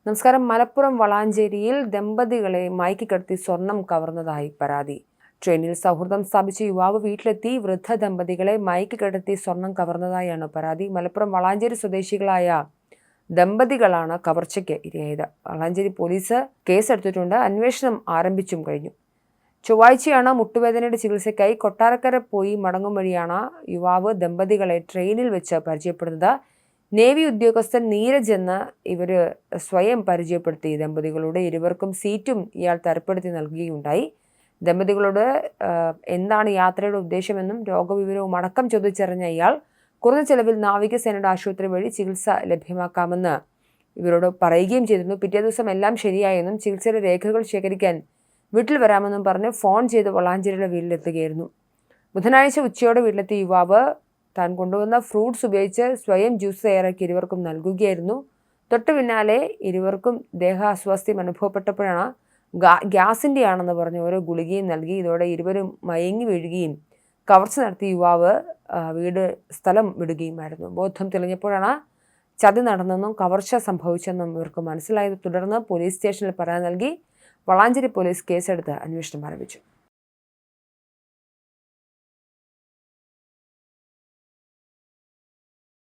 നമസ്കാരം. മലപ്പുറം വളാഞ്ചേരിയിൽ ദമ്പതികളെ മയക്കിക്കിടത്തി സ്വർണം കവർന്നതായി പരാതി. ട്രെയിനിൽ സൗഹൃദം സ്ഥാപിച്ച യുവാവ് വീട്ടിലെത്തി വൃദ്ധ ദമ്പതികളെ മയക്കിക്കിടത്തി സ്വർണം കവർന്നതായാണ് പരാതി. മലപ്പുറം വളാഞ്ചേരി സ്വദേശികളായ ദമ്പതികളാണ് കവർച്ചയ്ക്ക് ഇരയായത്. വളാഞ്ചേരി പോലീസ് കേസെടുത്തിട്ടുണ്ട്. അന്വേഷണം ആരംഭിച്ചും കഴിഞ്ഞു. ചൊവ്വാഴ്ചയാണ് മുട്ടുവേദനയുടെ ചികിത്സയ്ക്കായി കൊട്ടാരക്കര പോയി മടങ്ങും വഴിയാണ് യുവാവ് ദമ്പതികളെ ട്രെയിനിൽ വെച്ച് പരിചയപ്പെടുന്നത്. നേവി ഉദ്യോഗസ്ഥൻ നീരജ് എന്ന് ഇവർ സ്വയം പരിചയപ്പെടുത്തി. ദമ്പതികളോട് ഇരുവർക്കും സീറ്റും ഇയാൾ തരപ്പെടുത്തി നൽകുകയുണ്ടായി. ദമ്പതികളോട് എന്താണ് യാത്രയുടെ ഉദ്ദേശമെന്നും രോഗവിവരവും അടക്കം ചോദിച്ചറിഞ്ഞ ഇയാൾ കുറഞ്ഞ ചെലവിൽ നാവികസേനയുടെ ആശുപത്രി വഴി ചികിത്സ ലഭ്യമാക്കാമെന്ന് ഇവരോട് പറയുകയും ചെയ്തിരുന്നു. പിറ്റേ ദിവസം എല്ലാം ശരിയായെന്നും ചികിത്സയുടെ രേഖകൾ ശേഖരിക്കാൻ വീട്ടിൽ വരാമെന്നും പറഞ്ഞ് ഫോൺ ചെയ്ത് വളാഞ്ചേരിയുടെ വീട്ടിലെത്തുകയായിരുന്നു. ബുധനാഴ്ച ഉച്ചയോടെ വീട്ടിലെത്തിയ യുവാവ് താൻ കൊണ്ടുവന്ന ഫ്രൂട്ട്സ് ഉപയോഗിച്ച് സ്വയം ജ്യൂസ് തയ്യാറാക്കി ഇരുവർക്കും നൽകുകയായിരുന്നു. തൊട്ടു പിന്നാലെ ഇരുവർക്കും ദേഹാസ്വാസ്ഥ്യം അനുഭവപ്പെട്ടപ്പോഴാണ് ഗ്യാസിൻ്റെ ആണെന്ന് പറഞ്ഞ് ഓരോ ഗുളികയും നൽകി. ഇതോടെ ഇരുവരും മയങ്ങി വീഴുകയും കവർച്ച നടത്തിയ യുവാവ് സ്ഥലം വിടുകയുമായിരുന്നു. ബോധം തെളിഞ്ഞപ്പോഴാണ് ചതി നടന്നെന്നും കവർച്ച സംഭവിച്ചെന്നും ഇവർക്ക് മനസ്സിലായത്. തുടർന്ന് പോലീസ് സ്റ്റേഷനിൽ പരാതി നൽകി. വളാഞ്ചേരി പോലീസ് കേസെടുത്ത് അന്വേഷണം ആരംഭിച്ചു.